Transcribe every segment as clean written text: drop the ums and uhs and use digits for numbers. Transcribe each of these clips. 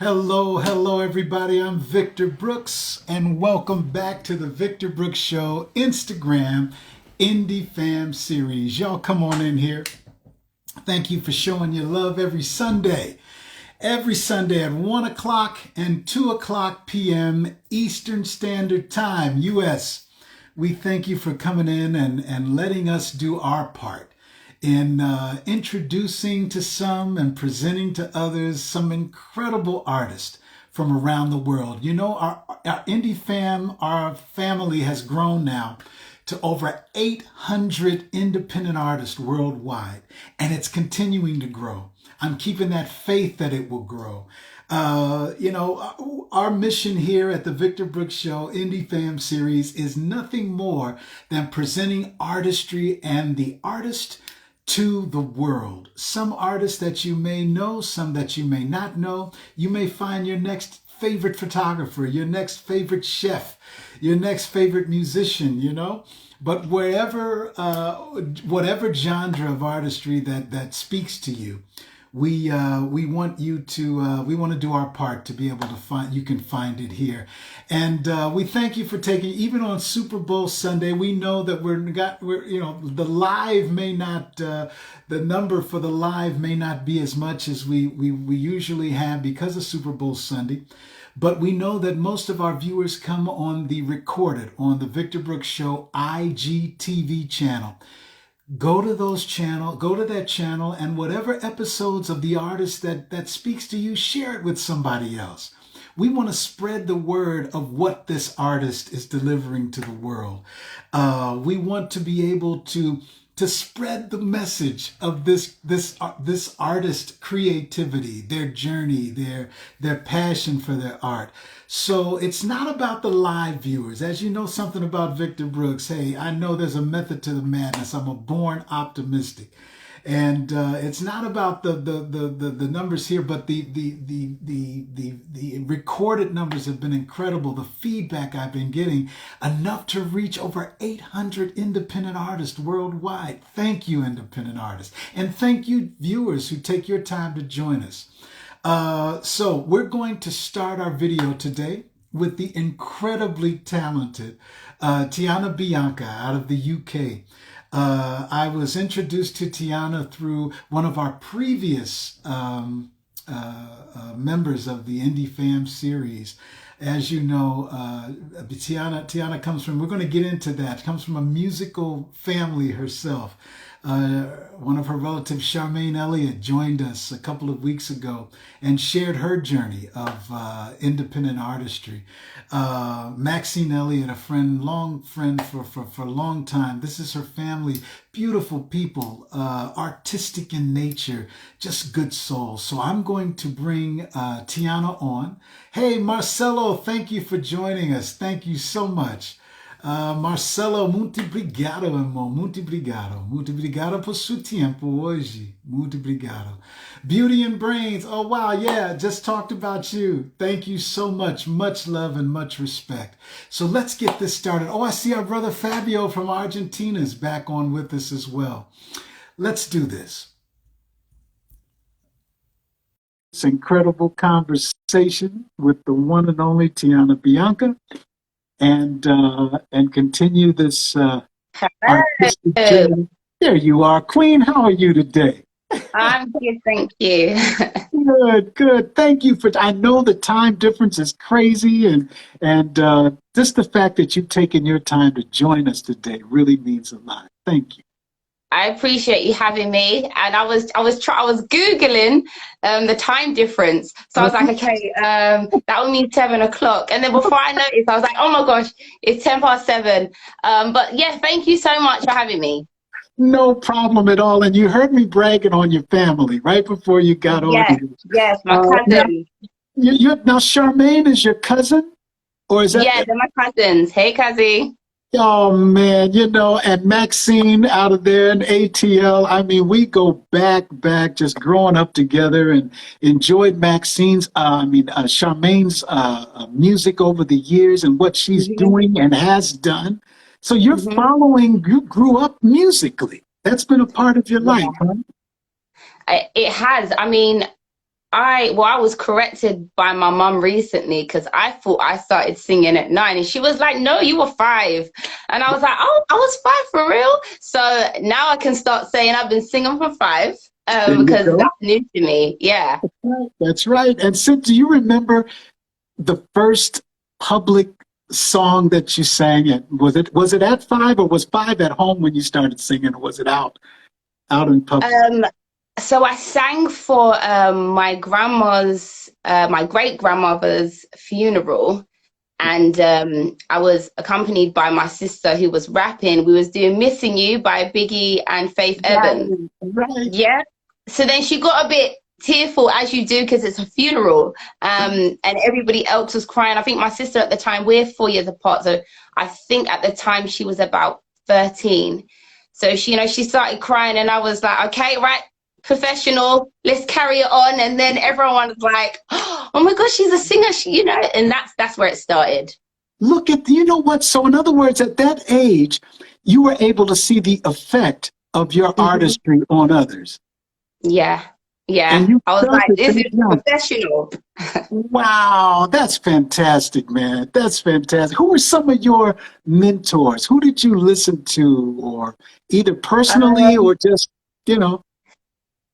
Hello, hello, everybody. I'm Victor Brooks, and welcome back to the Victor Brooks Show Instagram Indie Fam Series. Y'all come on in here. Thank you for showing your love every Sunday. Every Sunday at 1 o'clock and 2 o'clock p.m. Eastern Standard Time, U.S. We thank you for coming in and letting us do our part in introducing to some and presenting to others some incredible artists from around the world. You know, our indie fam, our family has grown now to over 800 independent artists worldwide, and it's continuing to grow. I'm keeping that faith that it will grow. Our mission here at the Victor Brooks Show Indie Fam Series is nothing more than presenting artistry and the artist to the world. Some artists that you may know, some that you may not know. You may find your next favorite photographer, your next favorite chef, your next favorite musician, But whatever genre of artistry that speaks to you, we want to do our part to be able to find. You can find it here, and we thank you for taking. Even on Super Bowl Sunday, we know that the live may not the number for the live may not be as much as we usually have because of Super Bowl Sunday. But we know that most of our viewers come on the recorded, on the Victor Brooks Show IGTV channel. Go to that channel, and whatever episodes of the artist that speaks to you, share it with somebody else. We want to spread the word of what this artist is delivering to the world. We want to be able to spread the message of this artist creativity, their journey, their passion for their art. So it's not about the live viewers. As you know something about Victor Brooks, hey, I know there's a method to the madness. I'm a born optimistic. And it's not about the numbers here, but the recorded numbers have been incredible. The feedback I've been getting, enough to reach over 800 independent artists worldwide. Thank you, independent artists, and thank you, viewers, who take your time to join us. So we're going to start our video today with the incredibly talented Teanna Bianca out of the UK. I was introduced to Teanna through one of our previous members of the Indie Fam series. As you know, Teanna comes from, we're going to get into that, comes from a musical family herself. One of her relatives, Charmaine Elliott, joined us a couple of weeks ago and shared her journey of independent artistry. Maxine Elliott, long friend for a long time. This is her family. Beautiful people, artistic in nature, just good souls. So I'm going to bring Teanna on. Hey, Marcelo, thank you for joining us. Thank you so much. Marcelo, muito obrigado, irmão. Muito obrigado. Muito obrigado por seu tempo hoje. Muito obrigado. Beauty and Brains. Oh, wow. Yeah, just talked about you. Thank you so much. Much love and much respect. So let's get this started. Oh, I see our brother Fabio from Argentina is back on with us as well. Let's do this. This incredible conversation with the one and only Teanna Bianca. And continue this artistic Hello. journey. There you are, Queen. How are you today? I'm good, thank you. Good. Thank you for. I know the time difference is crazy, and just the fact that you've taken your time to join us today really means a lot. Thank you. I appreciate you having me. And I was Googling the time difference. So I was like, okay, that would mean 7 o'clock. And then before I noticed, I was like, oh my gosh, it's 10 past 7. But yeah, thank you so much for having me. No problem at all. And you heard me bragging on your family right before you got on Yes, here. yes, my cousin. Now, Charmaine is your cousin, or is that? Yeah, they're my cousins. Hey, cousin. Oh man, and Maxine out of there and ATL. I mean, we go back, just growing up together and enjoyed Charmaine's music over the years and what she's doing and has done. So you're following, you grew up musically. That's been a part of your life, huh? It has. I mean, I was corrected by my mum recently because I thought I started singing at 9, and she was like, "No, you were 5," and I was like, "Oh, I was 5 for real." So now I can start saying I've been singing for 5, There you because go. that's new to me. Yeah. That's right. And so, do you remember the first public song that you sang? At was it at 5, or was 5 at home when you started singing, or was it out in public? Um, so I sang for my great grandmother's funeral, and I was accompanied by my sister who was rapping. We was doing "Missing You" by Biggie and Faith Evans. Right, right. Yeah. So then she got a bit tearful, as you do, because it's a funeral, and everybody else was crying. I think my sister at the time, we're 4 years apart, so I think at the time she was about 13. So she started crying, and I was like, okay, right, professional, let's carry it on. And then everyone was like, oh my gosh, she's a singer, and that's where it started. Look at, you know what? So, in other words, at that age, you were able to see the effect of your Hmm. artistry on others. Yeah, And yeah. you I was felt like, it this that is young. professional. Wow, that's fantastic, man. That's fantastic. Who were some of your mentors? Who did you listen to, or either personally Um, or just, you know?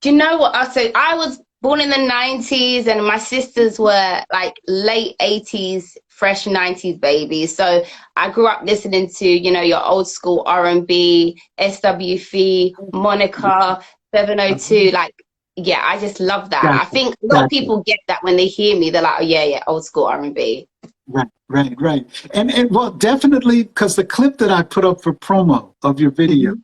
Do you know what? So I was born in the 90s, and my sisters were like late 80s, fresh 90s babies. So I grew up listening to, your old school R&B, SWV, Monica, 702. Like, yeah, I just love that. I Gotcha, think a lot of gotcha. people get that when they hear me. They're like, oh, yeah, yeah, old school R&B. Right, right, right. And well, definitely, because the clip that I put up for promo of your video, Mhm.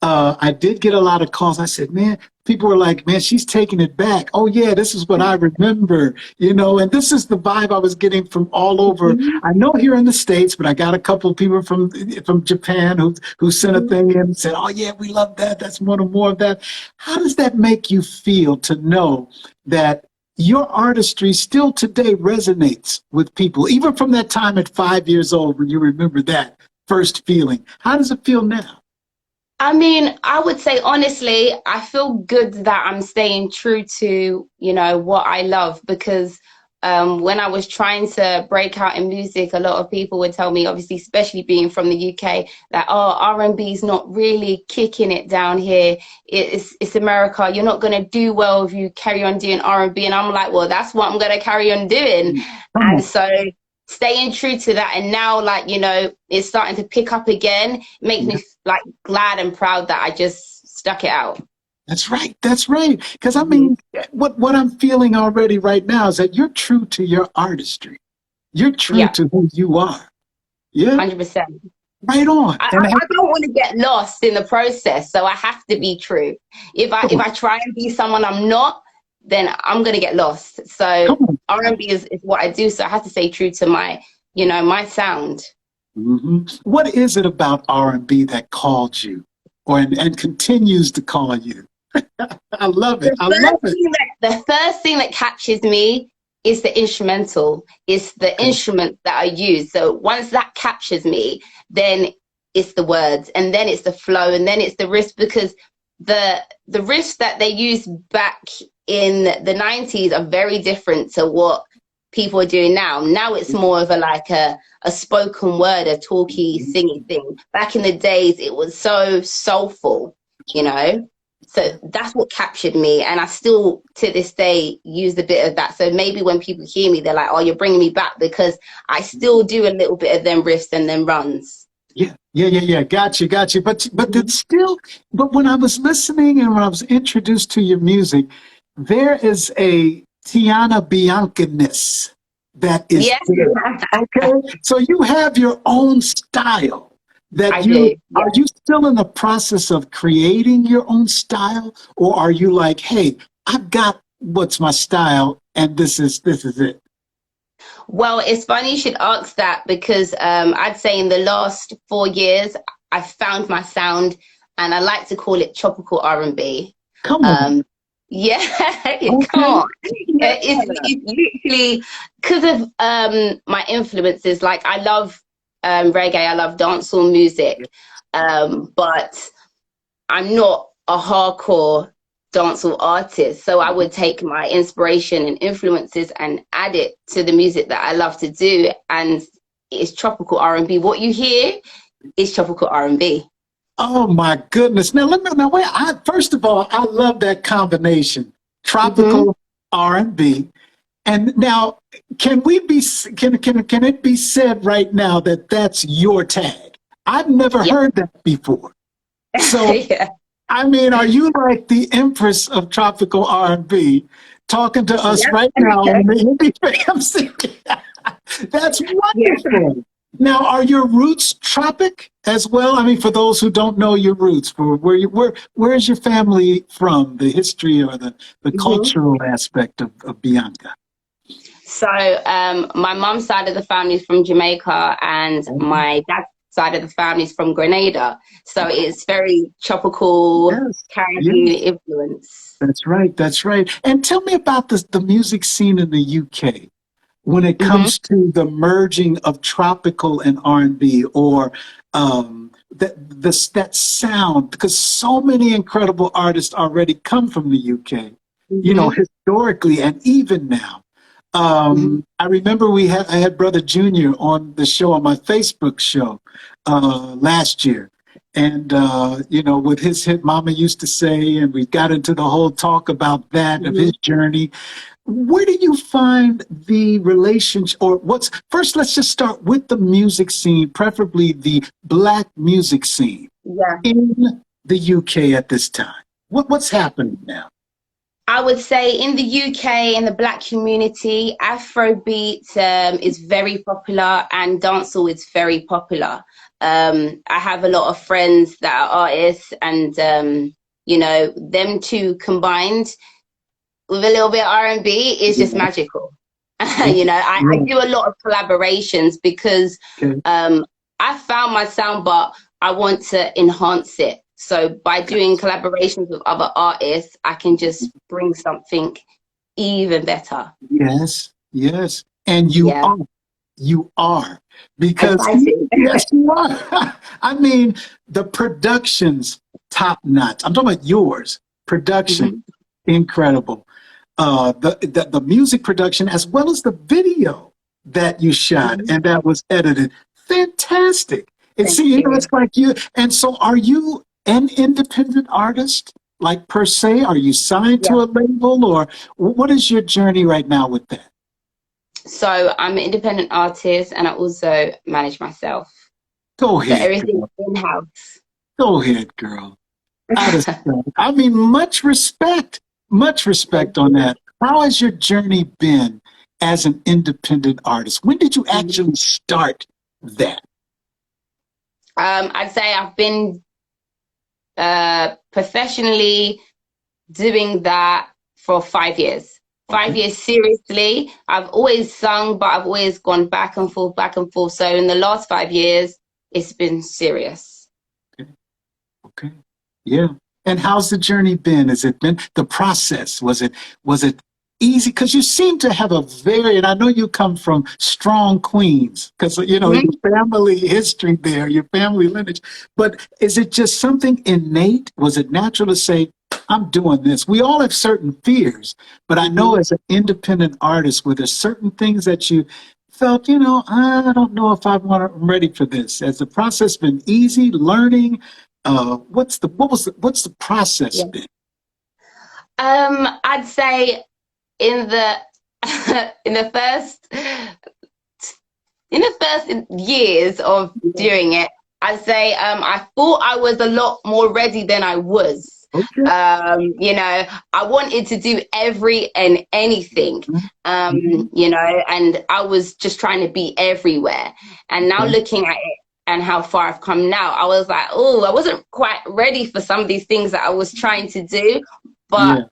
I did get a lot of calls. I said, man, people were like, man, she's taking it back. Oh, yeah, this is what I remember, and this is the vibe I was getting from all over. Mhm. I know here in the States, but I got a couple of people from Japan who sent a Mhm. thing in and said, oh, yeah, we love that. That's more of that. How does that make you feel to know that your artistry still today resonates with people, even from that time at 5 years old when you remember that first feeling? How does it feel now? I mean, I would say honestly, I feel good that I'm staying true to, what I love, because when I was trying to break out in music, a lot of people would tell me, obviously, especially being from the UK, that R&B is not really kicking it down here. It's America. You're not gonna do well if you carry on doing R&B. And I'm like, well, that's what I'm gonna carry on doing. Come And on. so staying true to that, and now, like, it's starting to pick up again. It makes me like glad and proud that I just stuck it out. That's right. That's right. Because I Mhm. mean, what I'm feeling already right now is that you're true to your artistry. You're true Yeah, to who you are. Yeah, 100%. right on. I, And I, I don't want to get lost in the process, so I have to be true. If I come if on, I try and be someone I'm not, then I'm gonna get lost. So come on. R&B is what I do. So I have to stay true to my sound. What is it about R&B that called you, and continues to call you? I love it. The I love first it. thing that catches me is the instrumental. It's the Okay. instrument that I use. So once that captures me, then it's the words, and then it's the flow, and then it's the riff, because the riffs that they used back in the 90s are very different to what people are doing now. Now it's more of a spoken word, a talky, singy thing. Back in the days, it was so soulful, you know. So that's what captured me, and I still to this day use a bit of that. So maybe when people hear me, they're like, "Oh, you're bringing me back," because I still do a little bit of them riffs and them runs. Yeah, yeah, yeah, yeah. Got you. But Mhm. it's still. But when I was listening and when I was introduced to your music, there is a Teanna Bianca-ness that is Yeah, there. Okay, so you have your own style. That I you do. are Yeah. you still in the process of creating your own style, or are you like, hey, I've got what's my style, and this is it. Well, it's funny you should ask that, because I'd say in the last 4 years, I found my sound, and I like to call it tropical R&B. Come on, Um, yeah, come okay, on. yeah, It's literally because of my influences. Like, I love reggae, I love dancehall music, but I'm not a hardcore dancehall artist. So I would take my inspiration and influences and add it to the music that I love to do. And it's tropical R&B. What you hear is tropical R&B. Oh my goodness. Now let me now wait. First of all, I love that combination. Mm-hmm. Tropical R&B. And now can it be said right now that that's your tag? I've never Yeah. heard that before. So Yeah. I mean, are you like the empress of tropical R&B talking to us Yep. right now on the Indie Fam City? That's Yeah. wonderful. Now, are your roots tropic as well? I mean, for those who don't know your roots, where is your family from? The history or the Mhm. cultural aspect of Bianca? So, my mum's side of the family is from Jamaica, and Oh, my dad's side of the family is from Grenada. So it's very tropical yes, Caribbean yes. influence. That's right. That's right. And tell me about the music scene in the UK when it Hmm. comes to the merging of tropical and R&B, or that sound, because so many incredible artists already come from the UK, you know, Hmm. historically and even now. Hmm. I remember I had Brother Junior on the show, on my Facebook show, last year. And, you know, with his hit Mama Used to Say, and we got into the whole talk about that, of his Hmm. journey. Where do you find the relationship, or first, let's just start with the music scene, preferably the Black music scene Yeah. in the UK at this time. What's happening now? I would say in the UK, in the Black community, Afrobeat is very popular and dancehall is very popular. I have a lot of friends that are artists, and you know, them two combined with a little bit of R&B is just Yeah, magical. yeah, You know, I yeah. do a lot of collaborations because Okay. um, I found my sound, but I want to enhance it. So by doing collaborations with other artists, I can just bring something even better. Yes, yes. And Yeah, you are, because exciting. yes, you are. I mean, the production's top notch. I'm talking about yours. Production, Hmm. incredible. The music production, as well as the video that you shot Hmm. and that was edited, fantastic. And Thank see, you know, you. it's like you. And so, are you an independent artist, like per se? Are you signed Yeah. to a label, or what is your journey right now with that? So I'm an independent artist and I also manage myself. Go So ahead, everything's girl. in-house. Go ahead, girl. I mean, much Thank respect on you. that. How has your journey been as an independent artist? When did you actually start that? I'd say I've been professionally doing that for 5 years. Okay. 5 years seriously. I've always sung, but I've always gone back and forth, back and forth. So in the last 5 years, it's been serious. Okay. Okay. Yeah. And how's the journey been? Has it been the process? Was it easy? Because you seem to have a very, and I know you come from strong Queens, because you know your Mhm. family history there, your family lineage. But is it just something innate? Was it natural to say, I'm doing this? We all have certain fears, but I know Mhm. as an independent artist, were there certain things that you felt, you know, I don't know if I'm ready for this? Has the process been easy, learning? What's the process Yeah. been? I'd say in the in the first years of doing it, I'd say I thought I was a lot more ready than I was. Okay. You know, I wanted to do every and anything, Mhm. Mhm. you know, and I was just trying to be everywhere. And now Okay. looking at it and how far I've come now, I was like, oh, I wasn't quite ready for some of these things that I was trying to do. But Yeah.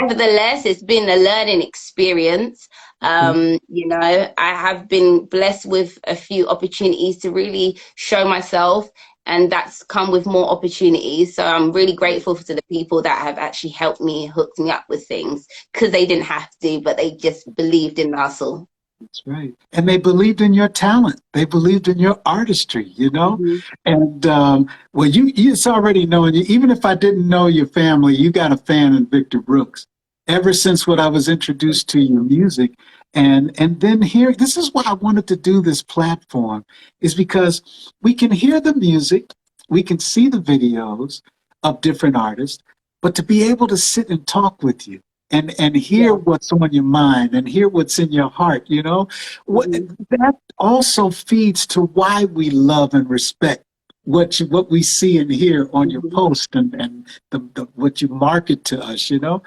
nevertheless, it's been a learning experience. Okay. You know, I have been blessed with a few opportunities to really show myself, and that's come with more opportunities. So I'm really grateful to the people that have actually helped me, hooked me up with things because they didn't have to, but they just believed in the hustle. That's right. And they believed in your talent. They believed in your artistry, you know? Hmm. And well, it's already known you. Even if I didn't know your family, you got a fan in Victor Brooks. Ever since what I was introduced to your music. And then here, this is why I wanted to do this platform, is because we can hear the music, we can see the videos of different artists, but to be able to sit and talk with you and hear Yeah. what's on your mind and hear what's in your heart, you know, what Hmm. that also feeds to why we love and respect what we see and hear on your Hmm. post and what you market to us, you know.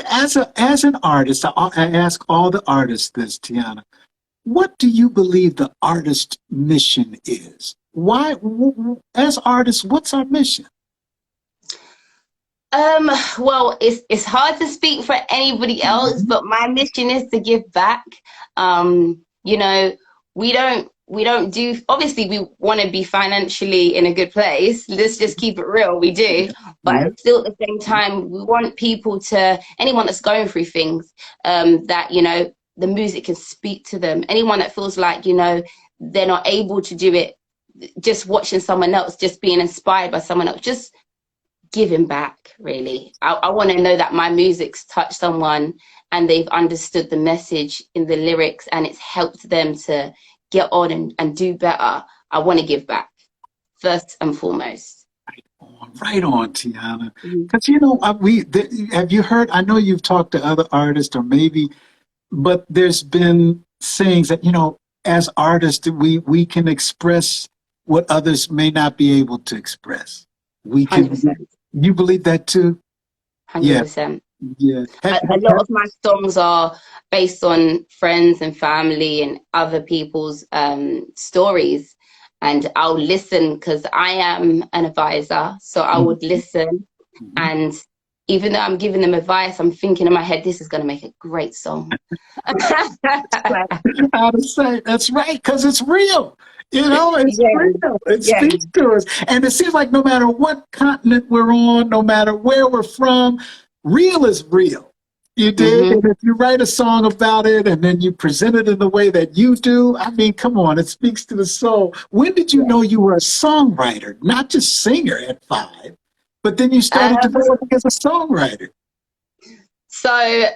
As an artist, I ask all the artists this, Teanna. What do you believe the artist mission is? Why, as artists, what's our mission? Well, it's hard to speak for anybody else, Mhm. but my mission is to give back. You know, we don't do, obviously we want to be financially in a good place. Let's just keep it real, we do. Yeah, But yeah, still at the same time, we want people to, anyone that's going through things, that, the music can speak to them. Anyone that feels like, they're not able to do it, just watching someone else, just being inspired by someone else, just giving back, really. I want to know that my music's touched someone and they've understood the message in the lyrics and it's helped them to get on and do better. I want to give back first and foremost. right on, Tiana. Mhm. Because have you heard? I know you've talked to other artists, or maybe, but there's been sayings that as artists, we can express what others may not be able to express. We can. 100%. You believe that too? Yeah, 100%. yeah. A lot of my songs are based on friends and family and other people's stories. And I'll listen because I am an advisor. So I would Mhm, listen. mhm. And even though I'm giving them advice, I'm thinking in my head, this is going to make a great song. How to say that's right, because it's real. It's Yeah, real. It yeah. speaks to us. And it seems like no matter what continent we're on, no matter where we're from, real is real. You dig? Hmm. And if you write a song about it and then you present it in the way that you do, I mean, come on, it speaks to the soul. When did you Yeah. know you were a songwriter, not just singer at 5, but then you started Um, developing as a songwriter? so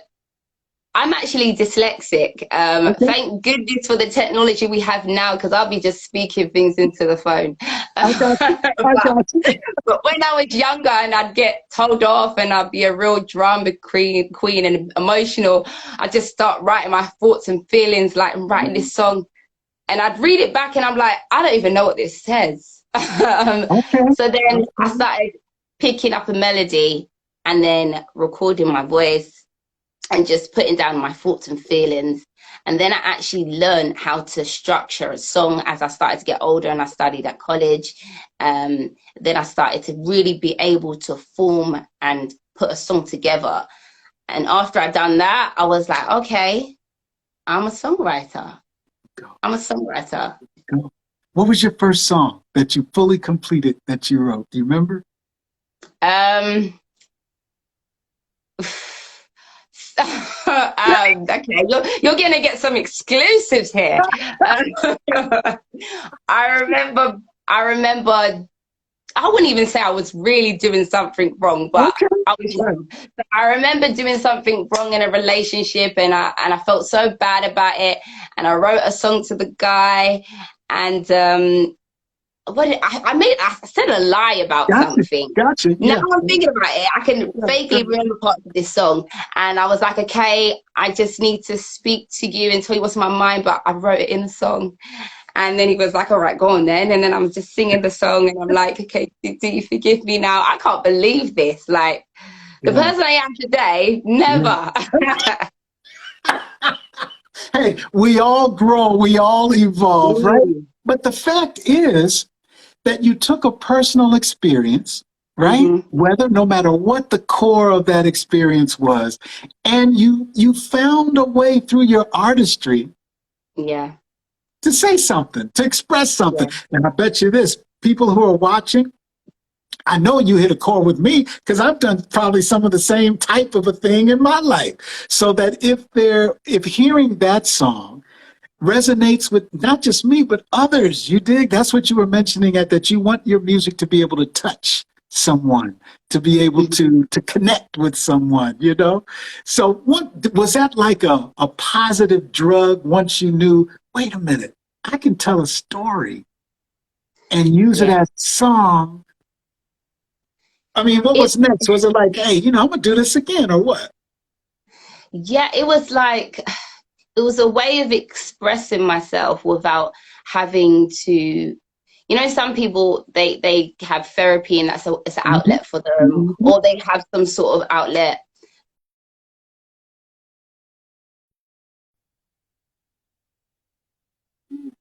I'm actually dyslexic. Okay, Thank goodness for the technology we have now, because I'll be just speaking things into the phone. I got you. I but, got you. but when I was younger and I'd get told off and I'd be a real drama queen and emotional, I'd just start writing my thoughts and feelings, like I'm writing this song. And I'd read it back and I'm like, I don't even know what this says. Okay. So then I Okay. started picking up a melody and then recording my voice and just putting down my thoughts and feelings. And then I actually learned how to structure a song as I started to get older and I studied at college. Then I started to really be able to form and put a song together. And after I'd done that, I was like, okay, I'm a songwriter. Go, I'm a songwriter. go. What was your first song that you fully completed that you wrote? Do you remember? Um, okay, you're gonna get some exclusives here. Um, I remember, I remember. I wouldn't even say I was really doing something wrong, but Okay. I was young. So I remember doing something wrong in a relationship, and I felt so bad about it. And I wrote a song to the guy, and I said a lie about Gotcha. something. Gotcha. Now Yeah. I'm thinking about it, I can Yeah. vaguely remember parts of this song. And I was like, okay, I just need to speak to you and tell you what's in my mind, but I wrote it in the song. And then he was like, all right, go on then. And then I'm just singing the song and I'm like, okay, do you forgive me now? I can't believe this. Like, the Yeah. person I am today, Yeah. never. Hey, we all grow, we all evolve, right? Mm. But the fact is that you took a personal experience, right? Hmm. Whether no matter what the core of that experience was, and you found a way through your artistry Yeah, to say something, to express something. yeah, And I bet you this, people who are watching, I know you hit a chord with me because I've done probably some of the same type of a thing in my life. So that if hearing that song resonates with not just me, but others. You dig? That's what you were mentioning at that you want your music to be able to touch someone, to be able to connect with someone, you know? So what was that like a positive drug once you knew, wait a minute, I can tell a story and use it Yeah. as song. I mean, what It was next? Was it like, hey, you know, I'm gonna do this again or what? yeah, it was like it was a way of expressing myself without having to, some people they have therapy and it's an Mhm, outlet for them, mhm. or they have some sort of outlet.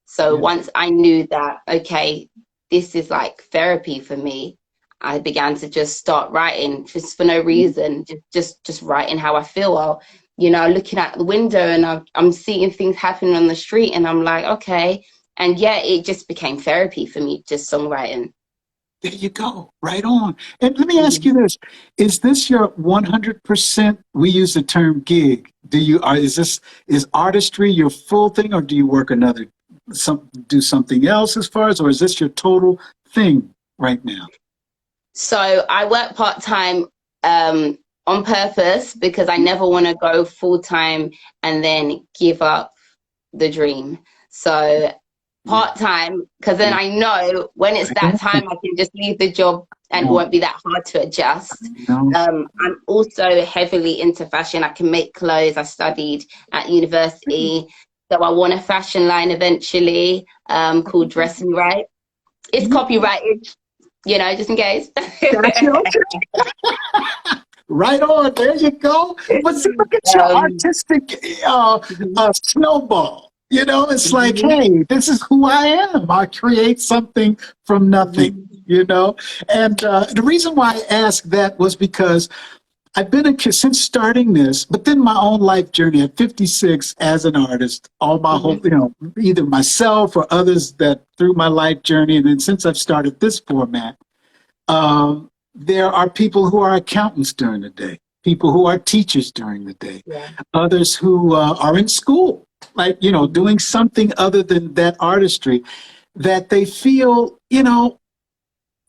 So Yeah. once I knew that, okay, this is like therapy for me, I began to just start writing just for no reason, just writing how I feel. Or, looking out the window and I'm seeing things happening on the street and I'm like, okay. And yeah, it just became therapy for me, just songwriting. There you go. Right on. And let me ask Mhm. you this. Is this your 100%? We use the term gig. Is artistry your full thing or do you work do something else as far as, or is this your total thing right now? So I work part time on purpose because I never want to go full time and then give up the dream. So Yeah. part time, because then Yeah. I know when it's I that got you. time, I can just leave the job and it No, won't be that hard to adjust. no. I'm also heavily into fashion. I can make clothes. I studied at university. So I want a fashion line eventually called Dress and Right. It's Yeah, copyrighted, just in case. got you. Okay. Right on. There you go. But see, look at your um, artistic mhm, snowball. You know, it's like, mhm, hey, this is who I am. I create something from nothing, mhm, you know? And the reason why I asked that was because I've been a kid since starting this, but then my own life journey at 56 as an artist, all my whole, mhm, you know, either myself or others that through my life journey. And then since I've started this format, there are people who are accountants during the day, people who are teachers during the day, yeah, others who are in school, like, you know, mhm, doing something other than that artistry that they feel, you know,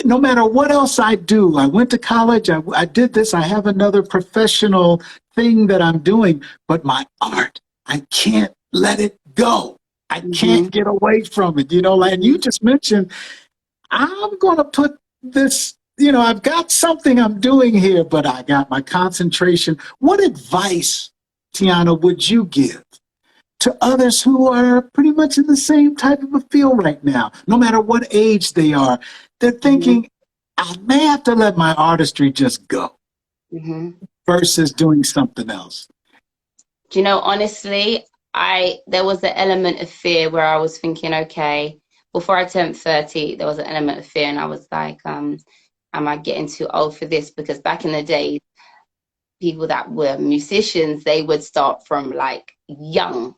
no matter what else I do, I went to college, I did this, I have another professional thing that I'm doing, but my art, I can't let it go. I can't mhm, get away from it, you know, and you mhm. just mentioned I'm going to put this, you know, I've got something I'm doing here, but I got my concentration. What advice, Teanna, would you give to others who are pretty much in the same type of a feel right now, no matter what age they are? They're Mhm, thinking, I may have to let my artistry just go mhm. versus doing something else. Do you know, honestly, there was an element of fear where I was thinking, okay, before I turned 30, there was an element of fear, and I was like, am I getting too old for this? Because back in the day, people that were musicians, they would start from like young.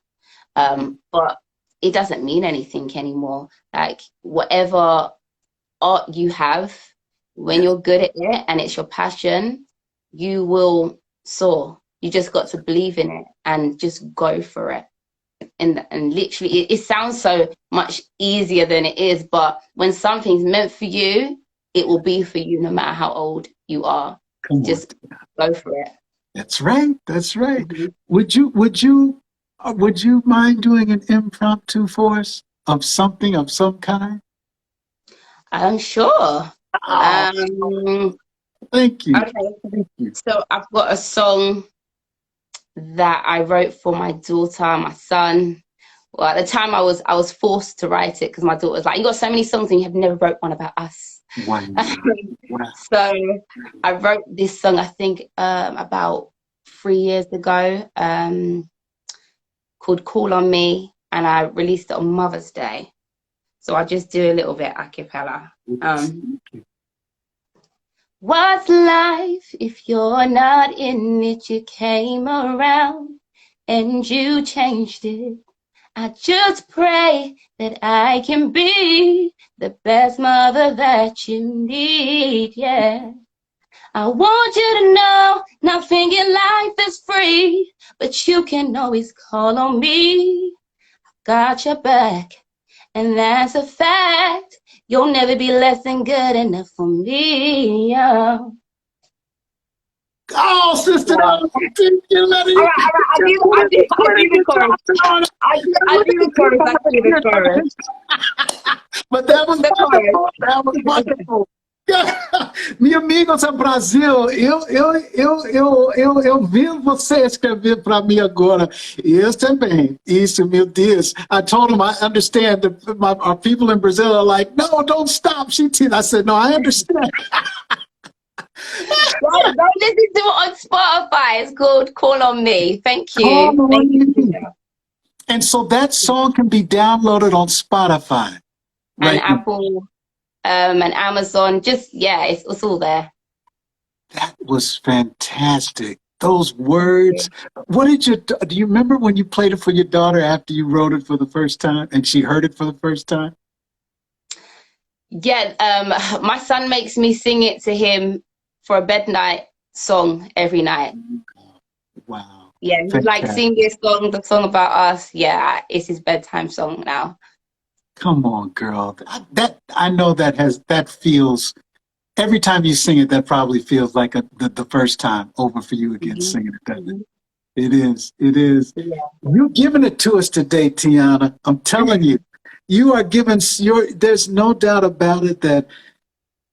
But it doesn't mean anything anymore. Like whatever art you have, when Yeah, you're good at it and it's your passion, you will soar. You just got to believe in it and just go for it. And literally, it sounds so much easier than it is. But when something's meant for you, it will be for you no matter how old you are. come on. Just go for it. That's right. That's right. Mhm. Would you mind doing an impromptu for us of something of some kind? I'm sure. Oh, Um, thank you. okay, Thank you. so I've got a song that I wrote for my daughter, my son. Well, at the time I was forced to write it because my daughter was like, "You got so many songs and you have never wrote one about us." Wow. Wow. So I wrote this song, I think, about 3 years ago, called "Call on Me," and I released it on Mother's Day. So I just do a little bit a cappella. Thank you. What's life if you're not in it? You came around and you changed it. I just pray that I can be the best mother that you need, yeah. I want you to know, not thinking life is free, but you can always call on me. got your back. And that's a fact. You'll never be less than good enough for me. Oh. Oh, sister, Yeah. All you're letting right, all right. I do the chorus. I do the chorus. I do the chorus. But that was The chorus. wonderful. That was wonderful. Minha amiga do Brasil, eu vi você escrever para mim agora. E eu também. Isso, meu Deus. I told him I understand. Our people in Brazil are like, no, don't stop. I said, no, I understand. Go listen to it on Spotify. It's called Call on Me. Thank you. Call Thank you. And so that song can be downloaded on Spotify. And Apple. And Amazon, it's all there. That was fantastic. Those words. What did do you remember when you played it for your daughter after you wrote it for the first time and she heard it for the first time? Yeah, my son makes me sing it to him for a bed night song every night. Wow. Yeah, he's like, sing this song, the song about us. Yeah, it's his bedtime song now. Come on, girl. I know that feels, every time you sing it, that probably feels like the first time over for you again singing it, doesn't it? It is. It is. Yeah. You're giving it to us today, Teanna. I'm telling you, you are giving there's no doubt about it that,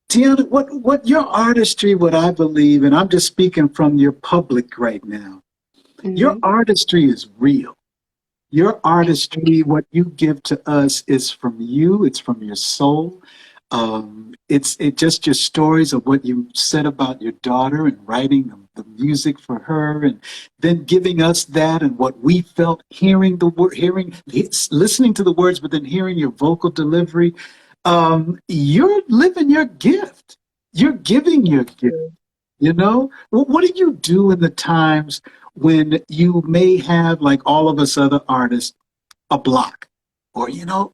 Teanna, what your artistry, what I believe, and I'm just speaking from your public right now, your artistry is real. Your artistry, what you give to us is from you. It's from your soul. It's just your stories of what you said about your daughter and writing the music for her, and then giving us that and what we felt hearing listening to the words, but then hearing your vocal delivery. You're living your gift. You're giving your gift. You know, what do you do in the times when you may have, like all of us other artists, a block, or I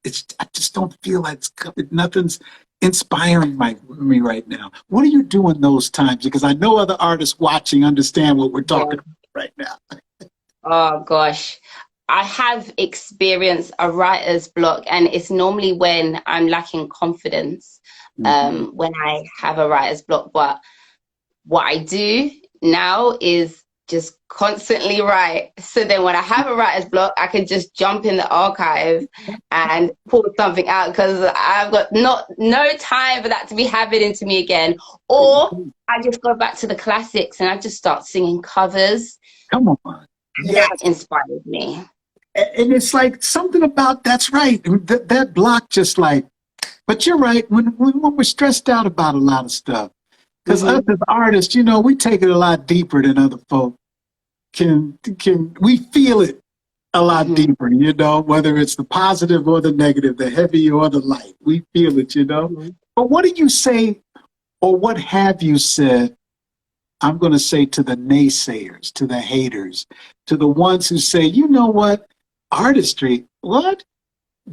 just don't feel like nothing's inspiring me right now? What do you do in those times? Because I know other artists watching understand what we're talking about right now. Oh gosh, I have experienced a writer's block, and it's normally when I'm lacking confidence, when I have a writer's block. But what I do now is just constantly write. So then when I have a writer's block, I can just jump in the archive and pull something out, because I've got no time for that to be happening to me again. Or I just go back to the classics and I just start singing covers. Come on. Yeah. That inspired me. And it's like something about, that's right. That block just like, but you're right. When we're stressed out about a lot of stuff, because us as artists, we take it a lot deeper than other folk we feel it a lot deeper, whether it's the positive or the negative, the heavy or the light. We feel it, But what do you say, or what have you said, I'm going to say, to the naysayers, to the haters, to the ones who say, you know what, artistry, what?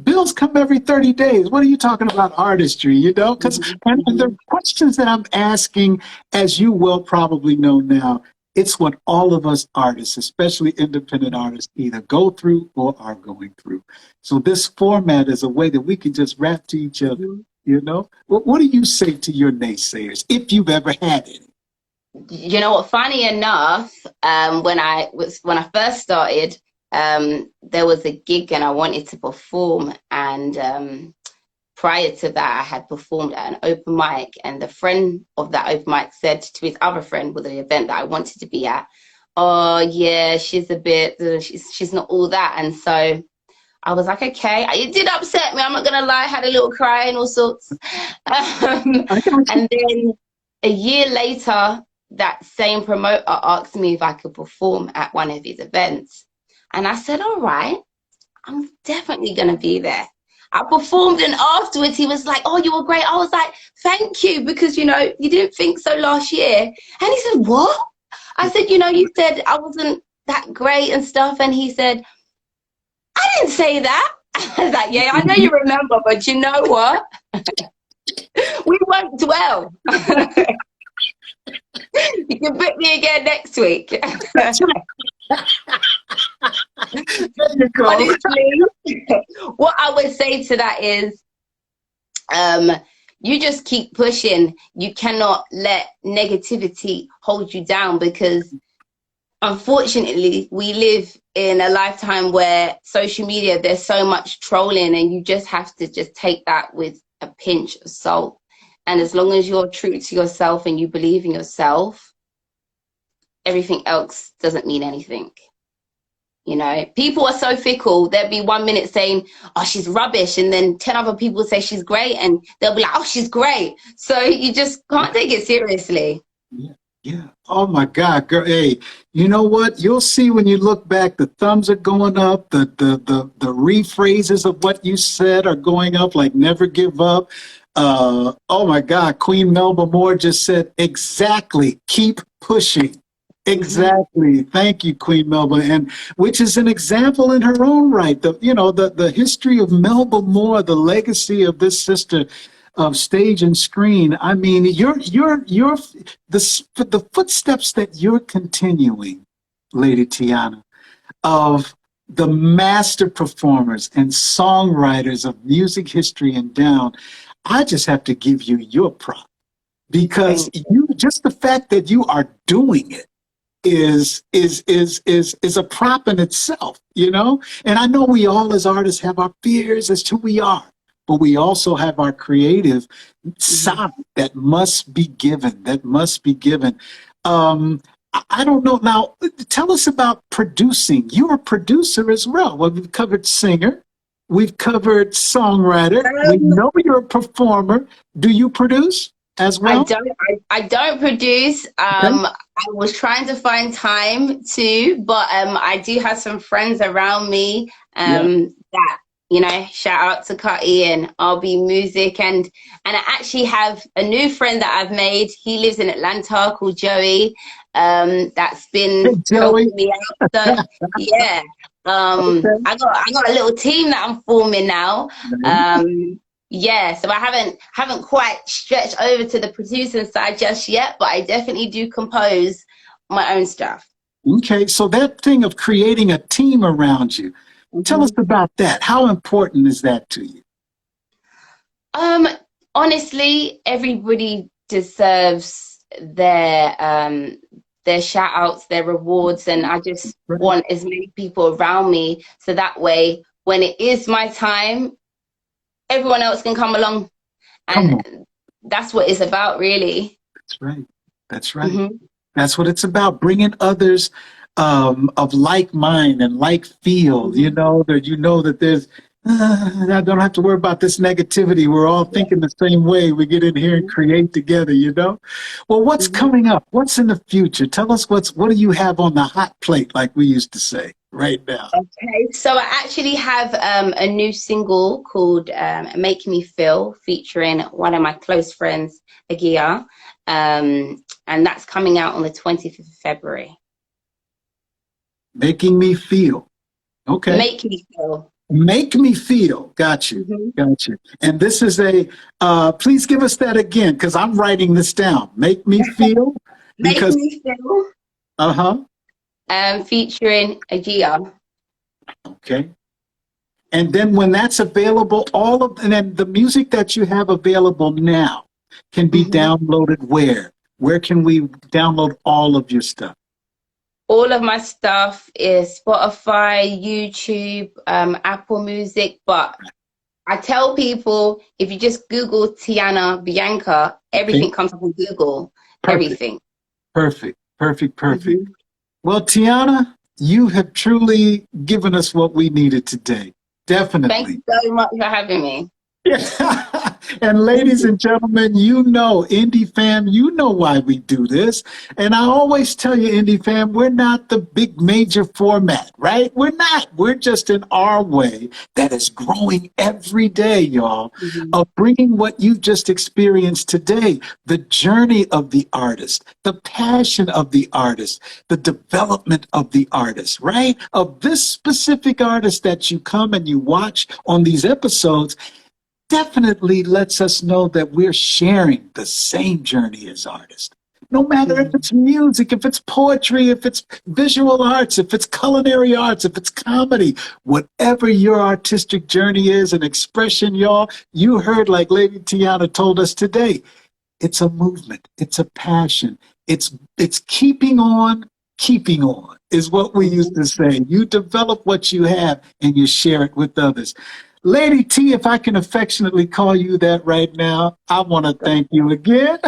Bills come every 30 days. What are you talking about artistry, Because and the questions that I'm asking, as you well probably know now, it's what all of us artists, especially independent artists, either go through or are going through. So this format is a way that we can just rap to each other, What do you say to your naysayers, if you've ever had any? You know what, funny enough, when I first started, there was a gig and I wanted to perform, and prior to that I had performed at an open mic, and the friend of that open mic said to his other friend with the event that I wanted to be at, oh yeah, she's a bit, she's not all that. And so I was like, okay, it did upset me, I'm not gonna lie, I had a little cry and all sorts. And then a year later, that same promoter asked me if I could perform at one of his events. And I said, all right, I'm definitely going to be there. I performed, and afterwards he was like, oh, you were great. I was like, thank you, because, you didn't think so last year. And he said, what? I said, you said I wasn't that great and stuff. And he said, I didn't say that. I was like, yeah, I know you remember, but you know what? We worked well. You can book me again next week. There you go. Honestly, what I would say to that is, um, you just keep pushing. You cannot let negativity hold you down, because unfortunately we live in a lifetime where social media, there's so much trolling, and you just have to just take that with a pinch of salt. And as long as you're true to yourself and you believe in yourself, everything else doesn't mean anything. You know, people are so fickle. They'll be 1 minute saying, oh, she's rubbish, and then 10 other people say she's great, and they'll be like, oh, she's great. So you just can't take it seriously. Yeah. Yeah. Oh my God, girl. Hey, you know what? You'll see when you look back, the thumbs are going up, the rephrases of what you said are going up, like never give up. Oh my God, Queen Melba Moore just said, exactly, keep pushing. Exactly. Thank you, Queen Melba, and which is an example in her own right. The history of Melba Moore, the legacy of this sister of stage and screen. I mean, the footsteps that you're continuing, Lady Teanna, of the master performers and songwriters of music history and down. I just have to give you your prop, because you, just the fact that you are doing it is a prop in itself, you know? And I know we all as artists have our fears as to who we are, but we also have our creative side that must be given, that must be given. I don't know. Now, tell us about producing. You're a producer as well. Well, we've covered singer. We've covered songwriter. We know you're a performer. Do you produce as well? I don't produce. Okay. I was trying to find time to, but I do have some friends around me that, you know, shout out to Cutty and RB Music, and I actually have a new friend that I've made. He lives in Atlanta, called Joey. That's been Hey, Joey. helping me out. So yeah. Okay. I got a little team that I'm forming now. Yeah, so I haven't quite stretched over to the producing side just yet, but I definitely do compose my own stuff. Okay, so that thing of creating a team around you, tell us about that. How important is that to you? Um, Honestly, everybody deserves their shout outs, their rewards, and I just want as many people around me, so that way when it is my time, everyone else can come along. And that's what it's about, really. That's right. That's right. That's what it's about, bringing others of like mind and like feel. You know that there's. I don't have to worry about this negativity. We're all thinking the same way. We get in here and create together. You know. Well, what's coming up? What's in the future? Tell us what do you have on the hot plate, like we used to say, right now. Okay, so I actually have a new single called "Make Me Feel," featuring one of my close friends, Agia, and that's coming out on the 20th of February. Making me feel. Okay. Make me feel. Make me feel. Got you. Got you. And this is please give us that again, because I'm writing this down. Make me feel. Make me feel. Featuring Agia. Okay. And then when that's available, and then the music that you have available now can be downloaded where? Where can we download all of your stuff? All of my stuff is Spotify, YouTube, Apple Music, but I tell people, if you just Google Teanna Bianca, everything comes up on Google. Perfect. Everything. Perfect. Well, Teanna, you have truly given us what we needed today. Definitely. Thank you so much for having me. And ladies and gentlemen, you know, Indie Fam, you know why we do this. And I always tell you, Indie Fam, we're not the big major format, right? We're not. We're just in our way that is growing every day, y'all, of bringing what you've just experienced today, the journey of the artist, the passion of the artist, the development of the artist, right? Of this specific artist that you come and you watch on these episodes, definitely lets us know that we're sharing the same journey as artists. No matter if Mm. it's music, if it's poetry, if it's visual arts, if it's culinary arts, if it's comedy, whatever your artistic journey is and expression, y'all, you heard like Lady Teanna told us today, it's a movement, it's a passion, it's keeping on is what we used Mhm. to say. You develop what you have and you share it with others. Lady T, if I can affectionately call you that right now, I want to thank you again.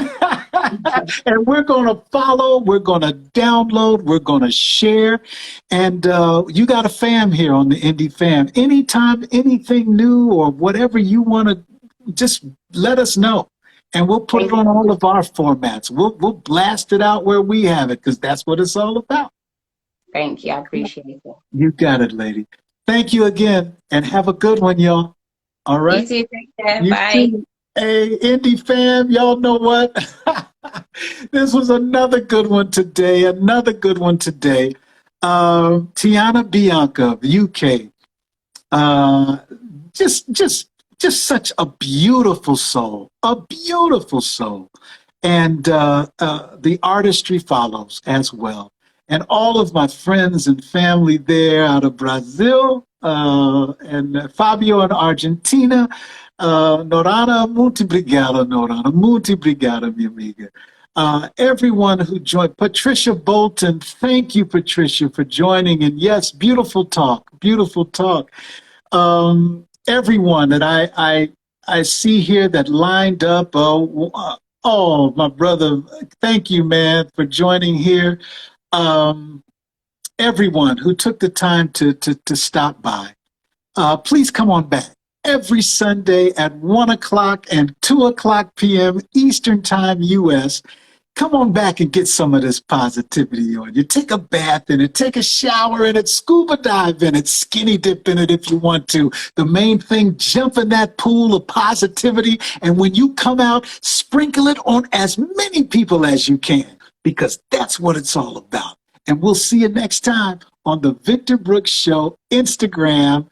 And we're going to follow, we're going to download, we're going to share. And you got a fam here on the Indie Fam. Anytime, anything new or whatever you want to, just let us know. And we'll put it Thank on you. all of our formats. We'll blast it out where we have it because that's what it's all about. Thank you. I appreciate it. You got it, lady. Thank you again and have a good one, y'all. All You right. too. Take care. You Bye. too. Hey, Indie fam, y'all know what? This was another good one today. Another good one today. Teanna Bianca of UK. Uh, just, just, just such a beautiful soul. A beautiful soul. And the artistry follows as well. And all of my friends and family there out of Brazil and Fabio in Argentina. Norana, muito obrigado, Norana. Muito obrigado, minha amiga. Everyone who joined, Patricia Bolton, thank you, Patricia, for joining. And yes, beautiful talk, beautiful talk. Everyone that I see here that lined up. Oh, my brother, thank you, man, for joining here. Um, Everyone who took the time to stop by, please come on back every Sunday at 1 o'clock and 2 o'clock p.m. Eastern Time, U.S. Come on back and get some of this positivity on you. Take a bath in it, take a shower in it, scuba dive in it, skinny dip in it if you want to. The main thing, jump in that pool of positivity. And when you come out, sprinkle it on as many people as you can, because that's what it's all about. And we'll see you next time on the Victor Brooks Show Instagram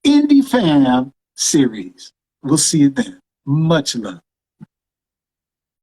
Indie Fam series. We'll see you then. Much love.